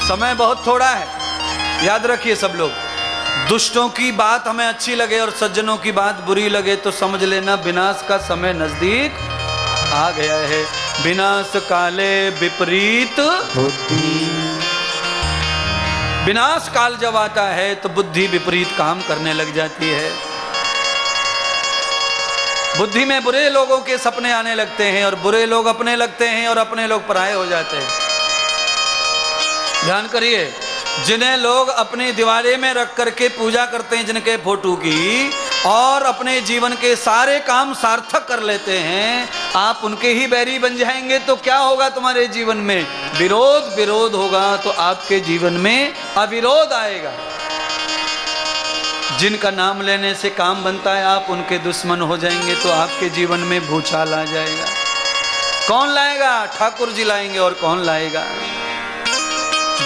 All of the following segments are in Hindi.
समय बहुत थोड़ा है, याद रखिए सब लोग। दुष्टों की बात हमें अच्छी लगे और सज्जनों की बात बुरी लगे तो समझ लेना विनाश का समय नजदीक आ गया है। विनाश काले विपरीत बुद्धि। विनाश काल जब आता है तो बुद्धि विपरीत काम करने लग जाती है। बुद्धि में बुरे लोगों के सपने आने लगते हैं और बुरे लोग अपने लगते हैं और अपने लोग पराये हो जाते हैं। ध्यान करिए, जिन्हें लोग अपनी दीवारे में रख करके पूजा करते हैं जिनके फोटो की, और अपने जीवन के सारे काम सार्थक कर लेते हैं, आप उनके ही बैरी बन जाएंगे तो क्या होगा तुम्हारे जीवन में? विरोध। विरोध होगा तो आपके जीवन में अविरोध आएगा। जिनका नाम लेने से काम बनता है आप उनके दुश्मन हो जाएंगे तो आपके जीवन में भूचाल आ जाएगा। कौन लाएगा? ठाकुर जी लाएंगे, और कौन लाएगा?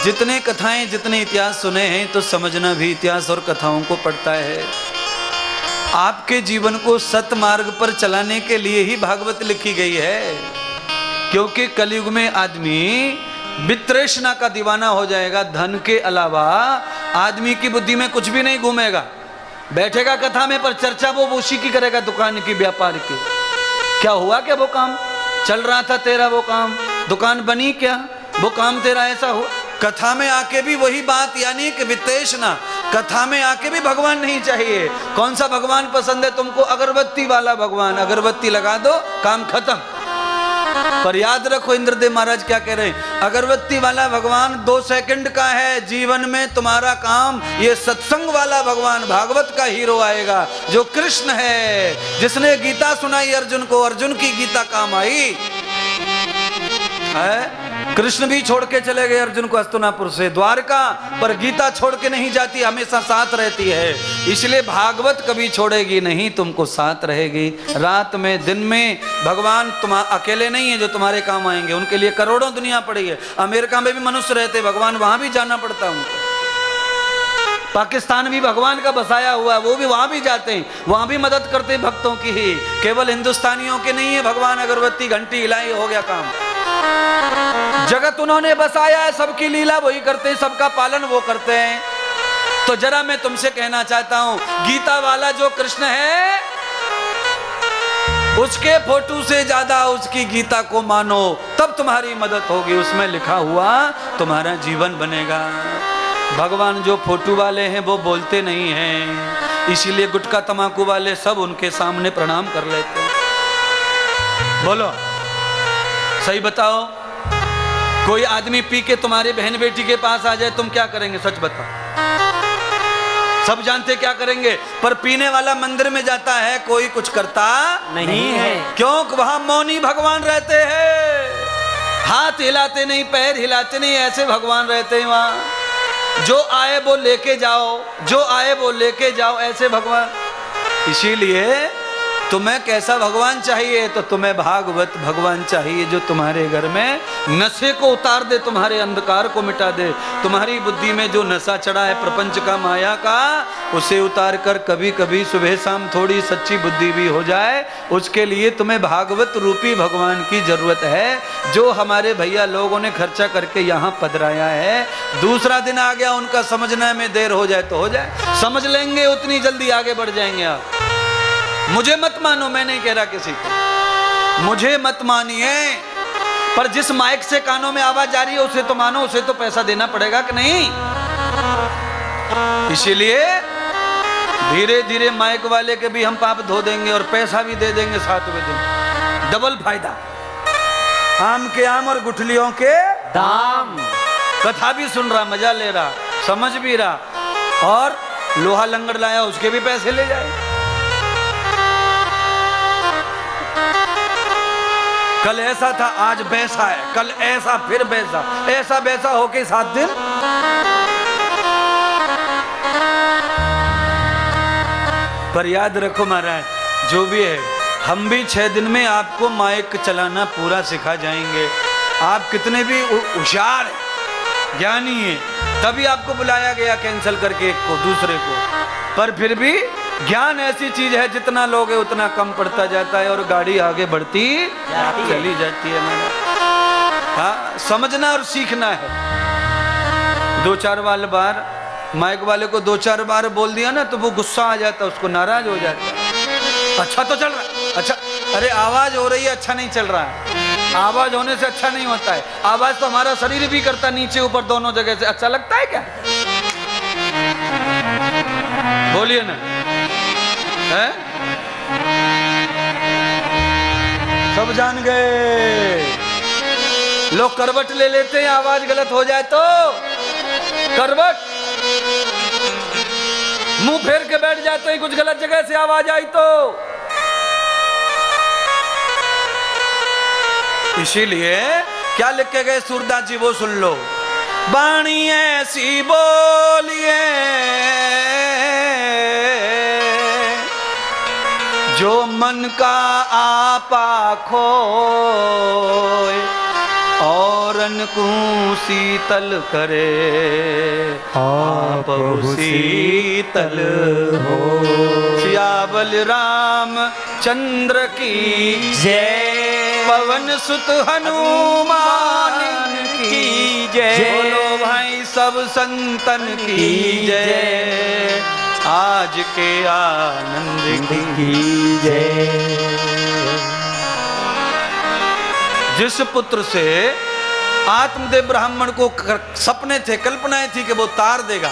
जितने कथाएं जितने इतिहास सुने हैं तो समझना भी इतिहास और कथाओं को पड़ता है। आपके जीवन को सत्य मार्ग पर चलाने के लिए ही भागवत लिखी गई है, क्योंकि कलयुग में आदमी वितृष्णा का दीवाना हो जाएगा। धन के अलावा आदमी की बुद्धि में कुछ भी नहीं घूमेगा। बैठेगा कथा में पर चर्चा वो उसी की करेगा, दुकान की, व्यापार की। क्या हुआ? क्या वो काम चल रहा था तेरा, वो काम दुकान बनी क्या, वो काम तेरा ऐसा हो। कथा में आके भी वही बात, यानी कि वितृष्णा। कथा में आके भी भगवान नहीं चाहिए। कौन सा भगवान पसंद है तुमको? अगरबत्ती वाला भगवान। अगरबत्ती लगा दो, काम खत्म। पर याद रखो इंद्रदेव महाराज क्या कह रहे हैं, अगरबत्ती वाला भगवान 2 सेकंड का है। जीवन में तुम्हारा काम ये सत्संग वाला भगवान भागवत का हीरो आएगा, जो कृष्ण है, जिसने गीता सुनाई अर्जुन को, अर्जुन की गीता काम आई है। कृष्ण भी छोड़ के चले गए अर्जुन को हस्तिनापुर से द्वारका, पर गीता छोड़ के नहीं जाती, हमेशा साथ रहती है। इसलिए भागवत कभी छोड़ेगी नहीं, तुमको साथ रहेगी। रात में दिन में भगवान तुम अकेले नहीं है जो तुम्हारे काम आएंगे, उनके लिए करोड़ों दुनिया पड़ी है। अमेरिका में भी मनुष्य रहते भगवान, वहां भी जाना पड़ता है उनको। पाकिस्तान भी भगवान का बसाया हुआ है, वो भी वहां भी जाते हैं, वहां भी मदद करते हैं भक्तों की ही। केवल हिंदुस्तानियों के नहीं है। भगवान अगरबत्ती घंटी हिलाई, हो गया काम। जगत उन्होंने बसाया है, सबकी लीला वही करते हैं, सबका पालन वो करते हैं। तो जरा मैं तुमसे कहना चाहता हूं, गीता वाला जो कृष्ण है उसके फोटो से ज्यादा उसकी गीता को मानो, तब तुम्हारी मदद होगी। उसमें लिखा हुआ तुम्हारा जीवन बनेगा। भगवान जो फोटो वाले हैं वो बोलते नहीं हैं, इसीलिए गुटखा तमाकू वाले सब उनके सामने प्रणाम कर लेते हैं। बोलो सही बताओ, कोई आदमी पी के तुम्हारे बहन बेटी के पास आ जाए, तुम क्या करेंगे? सच बताओ। सब जानते क्या करेंगे, पर पीने वाला मंदिर में जाता है, कोई कुछ करता नहीं है। क्यों? वहां मौनी भगवान रहते हैं, हाथ हिलाते नहीं, पैर हिलाते नहीं, ऐसे भगवान रहते हैं वहां। जो आए वो लेके जाओ, जो आए वो लेके जाओ, ऐसे भगवान। इसीलिए तुम्हें कैसा भगवान चाहिए? तो तुम्हें भागवत भगवान चाहिए, जो तुम्हारे घर में नशे को उतार दे, तुम्हारे अंधकार को मिटा दे। तुम्हारी बुद्धि में जो नशा चढ़ा है प्रपंच का, माया का, उसे उतार कर कभी कभी सुबह शाम थोड़ी सच्ची बुद्धि भी हो जाए। उसके लिए तुम्हें भागवत रूपी भगवान की जरूरत है, जो हमारे भैया लोगों ने खर्चा करके यहाँ पधराया है। दूसरा दिन आ गया, उनका समझने में देर हो जाए तो हो जाए, समझ लेंगे, उतनी जल्दी आगे बढ़ जाएंगे आप। मुझे मत मानो, मैं नहीं कह रहा किसी को, मुझे मत मानिए, पर जिस माइक से कानों में आवाज जा रही है उसे तो मानो, उसे तो पैसा देना पड़ेगा कि नहीं। इसीलिए धीरे धीरे माइक वाले के भी हम पाप धो देंगे और पैसा भी दे देंगे 7वें दिन, डबल फायदा। आम के आम और गुठलियों के दाम। कथा भी सुन रहा, मजा ले रहा, समझ भी रहा, और लोहा लंगड़ लाया उसके भी पैसे ले जाए। कल ऐसा था, आज वैसा है, कल ऐसा फिर वैसा, ऐसा वैसा होके 7 दिन। पर याद रखो महाराज, जो भी है, हम भी 6 दिन में आपको माइक चलाना पूरा सिखा जाएंगे। आप कितने भी होशियार ज्ञानी है, तभी आपको बुलाया गया कैंसिल करके एक को, दूसरे को। पर फिर भी ज्ञान ऐसी चीज है, जितना लोग है उतना कम पड़ता जाता है और गाड़ी आगे बढ़ती चली जाती है। मैंने हाँ, समझना और सीखना है। दो चार बार माइक वाले को 2-4 बार बोल दिया ना तो वो गुस्सा आ जाता, उसको नाराज हो जाता। अच्छा तो चल रहा, अच्छा, अरे आवाज हो रही है, अच्छा नहीं चल रहा है। आवाज होने से अच्छा नहीं होता है, आवाज तो हमारा शरीर भी करता, नीचे ऊपर दोनों जगह से। अच्छा लगता है क्या? बोलिए ना, है? सब जान गए। लोग करवट ले लेते हैं, आवाज गलत हो जाए तो करवट, मुंह फेर के बैठ जाते हैं, कुछ गलत जगह से आवाज आई तो। इसीलिए क्या लिख के गए सूरदास जी, वो सुन लो। बाणी ऐसी बोलिए जो मन का आपा खोए, औरन को शीतल करे, आप शीतल हो। सियावल राम चंद्र की जय, पवन सुत हनुमान की जय, बोलो भाई सब संतन की जय, आज के आनंद की जय। जिस पुत्र से आत्मदेव ब्राह्मण को सपने थे, कल्पनाएं थी कि वो तार देगा,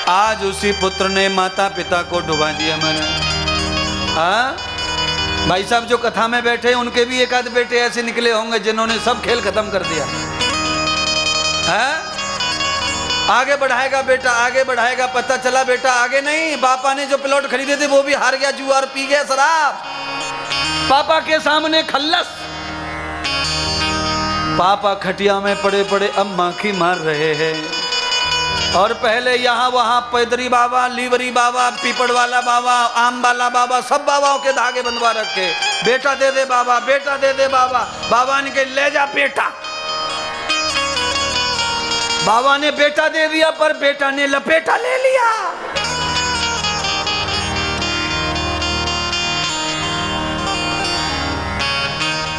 आज उसी पुत्र ने माता पिता को डुबा दिया। मैंने भाई साहब जो कथा में बैठे उनके भी एक आध बेटे ऐसे निकले होंगे जिन्होंने सब खेल खत्म कर दिया। आगे बढ़ाएगा बेटा, आगे बढ़ाएगा, पता चला बेटा आगे नहीं, पापा ने जो प्लॉट खरीदे थे वो भी हार गया, जुआ और पी गया शराब। पापा के सामने खल्लस, पापा खटिया में पड़े पड़े अब माखी मार रहे हैं। और पहले यहाँ वहाँ पैदरी बाबा, लीवरी बाबा, पीपड़ वाला बाबा, आम वाला बाबा, सब बाबाओं के धागे बंधवा रखे। बेटा दे दे बाबा, बेटा दे दे बाबा। बाबा ने कहा ले जा बेटा। बाबा ने बेटा दे दिया पर बेटा ने लपेटा ले लिया।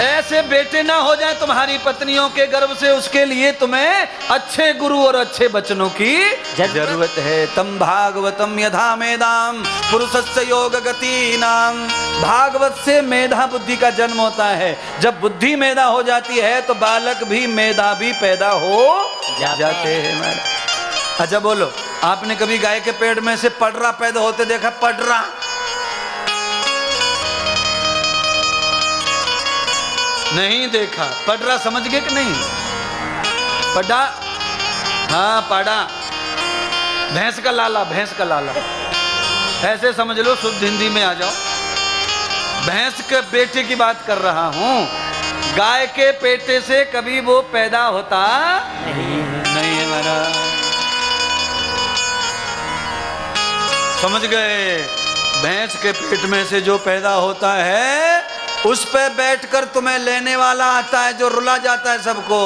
ऐसे बेटे ना हो जाए तुम्हारी पत्नियों के गर्भ से, उसके लिए तुम्हें अच्छे गुरु और अच्छे बचनों की जरूरत है। तम भागवतम यथा मेधाम पुरुषस्य योग गति नाम। भागवत से मेधा बुद्धि का जन्म होता है। जब बुद्धि मेधा हो जाती है तो बालक भी मेधा भी पैदा हो जाते हैं। अच्छा बोलो, आपने कभी गाय के पेट में से पडरा पैदा होते देखा? पडरा नहीं देखा। पडरा समझ गए कि नहीं? पडा, हाँ पाड़ा, भैंस का लाला, भैंस का लाला ऐसे समझ लो, शुद्ध हिंदी में आ जाओ। भैंस के बेटे की बात कर रहा हूं। गाय के पेटे से कभी वो पैदा होता नहीं है महाराज। समझ गए? भैंस के पेट में से जो पैदा होता है उस पे बैठकर तुम्हें लेने वाला आता है जो रुला जाता है सबको।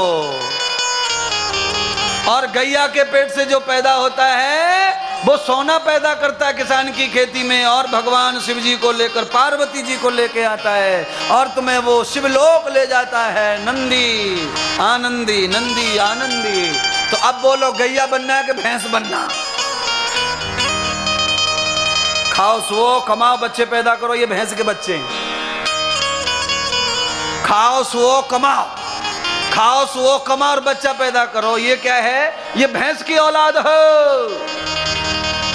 और गैया के पेट से जो पैदा होता है वो सोना पैदा करता है किसान की खेती में, और भगवान शिव जी को लेकर पार्वती जी को लेके आता है और तुम्हें वो शिवलोक ले जाता है। नंदी आनंदी, नंदी आनंदी। तो अब बोलो गैया बनना है कि भैंस बनना? खाओ सुओ कमाओ बच्चे पैदा करो, ये भैंस के बच्चे हैं। खाओ सुओ कमाओ, खाओ सुओ कमाओ और बच्चा पैदा करो, ये क्या है? ये भैंस की औलाद हो।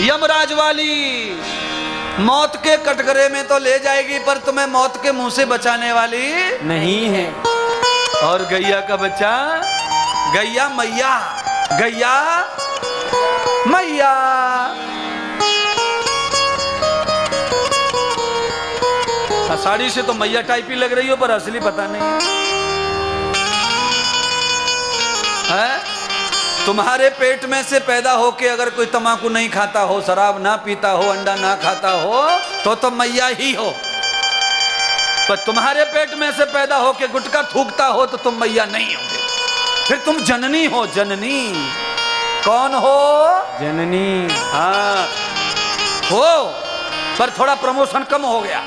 यमराज वाली मौत के कटघरे में तो ले जाएगी पर तुम्हें मौत के मुंह से बचाने वाली नहीं है। और गैया का बच्चा, गैया मैया, गैया मैया। साड़ी से तो मैया टाइप ही लग रही हो पर असली पता नहीं है। तुम्हारे पेट में से पैदा होके अगर कोई तंबाकू नहीं खाता हो, शराब ना पीता हो, अंडा ना खाता हो तो मैया ही हो। पर तुम्हारे पेट में से पैदा होके गुटखा थूकता हो तो तुम मैया नहीं हो, फिर तुम जननी हो। जननी कौन हो? जननी, हाँ हो, पर थोड़ा प्रमोशन कम हो गया।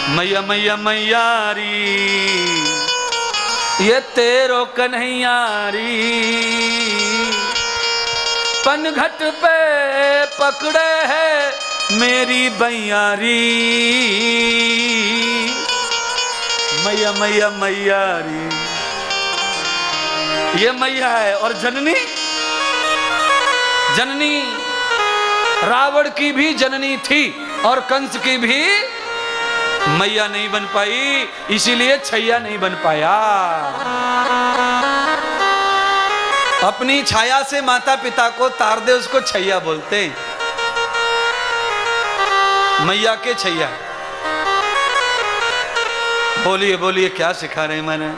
मैया मैया मैयारी, ये तेरो कन्हैयारी पनघट पे पकड़े है मेरी बैयारी। मैया मैया मैयारी, ये मैया है। और जननी, जननी रावण की भी जननी थी और कंस की भी मैया नहीं बन पाई, इसीलिए छैया नहीं बन पाया। अपनी छाया से माता पिता को तार दे, उसको छैया बोलते हैं। मैया के छैया। बोलिए बोलिए, क्या सिखा रहे हैं मैंने?